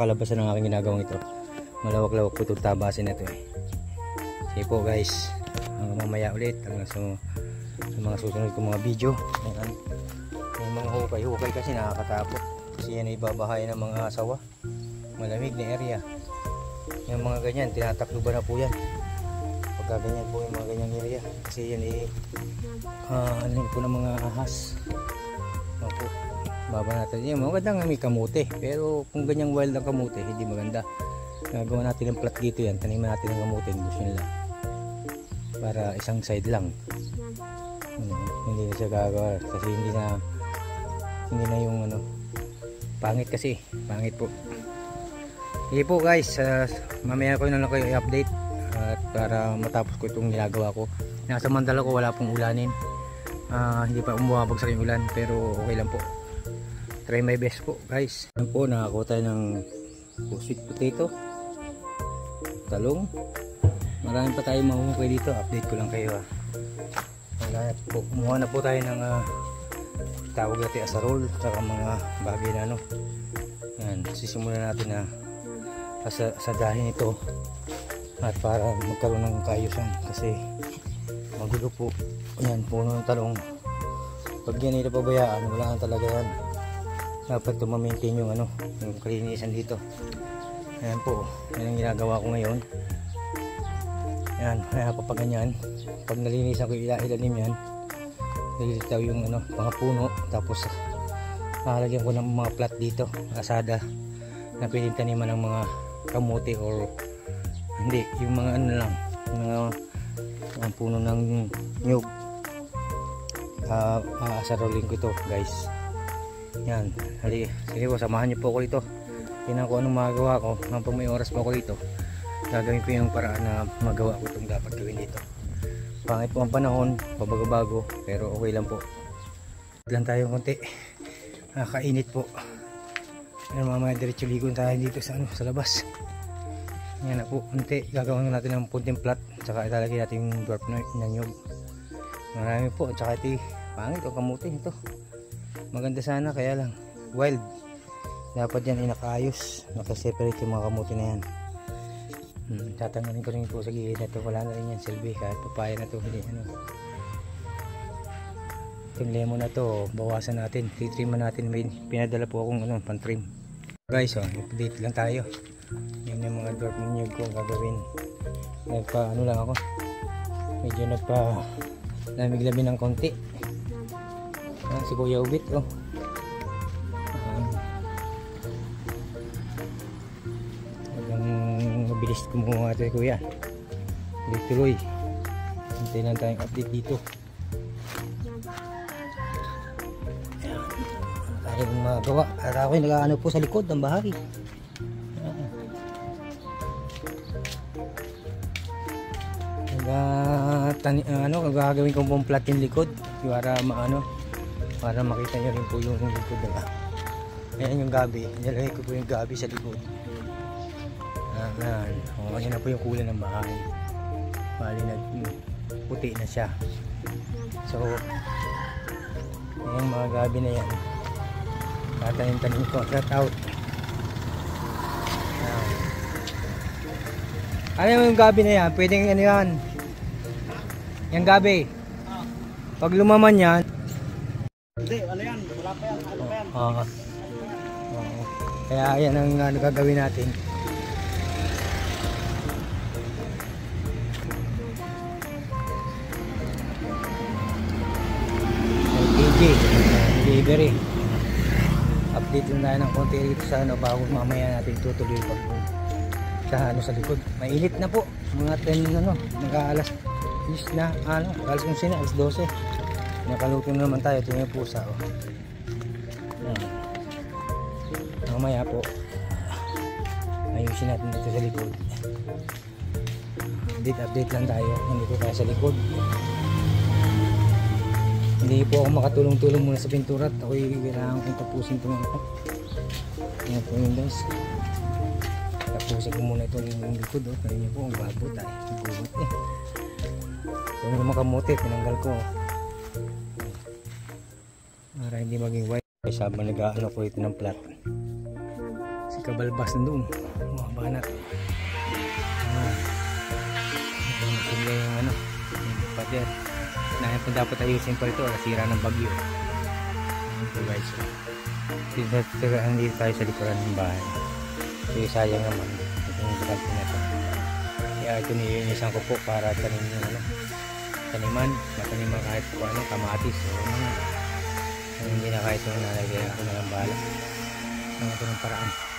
kalabasan ng aking ginagawang ito. Malawak-lawak po itong tabasin na ito eh. Sige po guys, mamaya ulit hanggang sa mga susunod kong mga video. Ayan. May mga hukay-hukay kasi nakakatakot. Kasi yan ay babahay ng mga asawa. Malamig na area. Yung mga ganyan, tinatakluban na po yan. Pagka ganyan po yung mga ganyang area. Kasi yan ay ano po ng mga ahas. Opo. Baba natin yan. Maganda nga may kamote. Pero kung ganyang wild ang kamote, hindi maganda. Gagawa natin ng plat dito yan. Taniman natin ng kamote. Gusto nila. Para isang side lang. Hindi na siya gagawa. Kasi hindi na yung ano. Pangit kasi. Pangit po. Sige po guys. Mamaya ko na lang kayo i-update. At para matapos ko itong ginagawa ko. Nasa Mandala ko wala pong ulanin. Hindi pa bumabagsak yung ulan. Pero okay lang po. Try my best po guys. Yan po, nakakuha tayo ng sweet potato, talong. Marami pa tayo mahuhukay dito. Update ko lang kayo kumuha na po tayo ng tawag natin asarol, saka mga bagay na ano. Yan, sisimulan natin na asadahin ito at para magkaroon ng kaayusan kasi magulo po. Yan, puno ng talong. Pag yan ay napabayaan, wala na talaga yan. Dapat ma-maintain yung ano, yung kalinisan dito. Ayan po, yan ang ginagawa ko ngayon. Ayan, kaya papaganyan. Pag nalinisan ko ilalim yan, nililitaw yung ano, mga puno. Tapos lalagyan ko ng mga plat dito, asada, na pwedeng taniman ng mga kamote or hindi, yung mga ano lang, mga puno ng nyug. Asarolin ko ito guys. Yan, hali, sige po, samahan niyo po ako dito. Tingnan ko anong magagawa ko. Kapag may oras po ako dito, gagawin ko yung paraan na magawa ko itong dapat gawin dito. Pangit po ang panahon, pabago-bago, pero okay lang po. Lang tayo konti. Nakainit po. Yan, mamaya diretso ligon tayo dito sa labas. Yan na po, konti. Gagawin natin ng punting plat, tsaka ilalagay natin yung dwarf na nyug. Marami po, tsaka ito pangit o kamuti ito. Maganda sana, kaya lang wild. Dapat yan inakaayos, nakaseparate yung mga kamuti na yan. Tatanggalin ko rin po sa gilid na ito. Wala na rin yan silbi kahit papaya na ito. Hindi, ano. Itong lemon na ito, bawasan natin, titrim natin. May pinadala po akong ano, pan-trim. Guys, update lang tayo. Yan yung mga dwarf nyug ko gagawin. Ano lang ako, medyo lamig-labi ng konti. Si Kuya Ubit mabilis kumuha ito Kuya. Tuloy hintay lang tayong update dito. Tayong magawa at ako yung nag-ano po sa likod ng bahay. Gagawin kong pong plat yung likod para makita nyo rin po yung likod. Ayan yung gabi, nilagay ko po yung gabi sa likod. Ayan na po yung kulay ng bahay. Bali na puti na siya. So ayan mga gabi na yan, tatanim-tanim ko. Shout out. Ano yung gabi na yan? Pwedeng ano yan, yung gabi pag lumaman yan. Hindi, ano yan? Wala pa yan, ano pa yan? Kaya yan ang gagawin natin. LPG delivery. Update lang tayo ng konti rito sa bago mamaya natin tutuloy sa likod. Mainit na po, mga 10 mag-aalas na alas 11 na, alas 12. Nakaluto na naman tayo. Ito yung pusa mamaya po ayusin natin dito sa likod. Update lang tayo. Nandito tayo sa likod. Hindi po ako makatulong-tulong muna sa pintura at ako kailangan kong tapusin ito. Yan po yun guys, tapusin ko muna itong likod. Kaya nyo po ang bago tayo ito yung makamote, tinanggal ko para hindi maging white. Sabang nag-aano ko ito ng plat, kabalbas nandun. Banat. Sila yung ano, yung pader. Na po dapat ayusin pa ito, sira ng bagyo. Ito guys. Dito tayo sa likuran ng bahay. So sayang naman itong kanto na ito. Kaya ito nilinisan ko po para tanim yung ano, taniman, mataniman kahit po ano, kamatis. So, hindi na kahit yung nalagyan ako na ng bala. Ito ng paraan.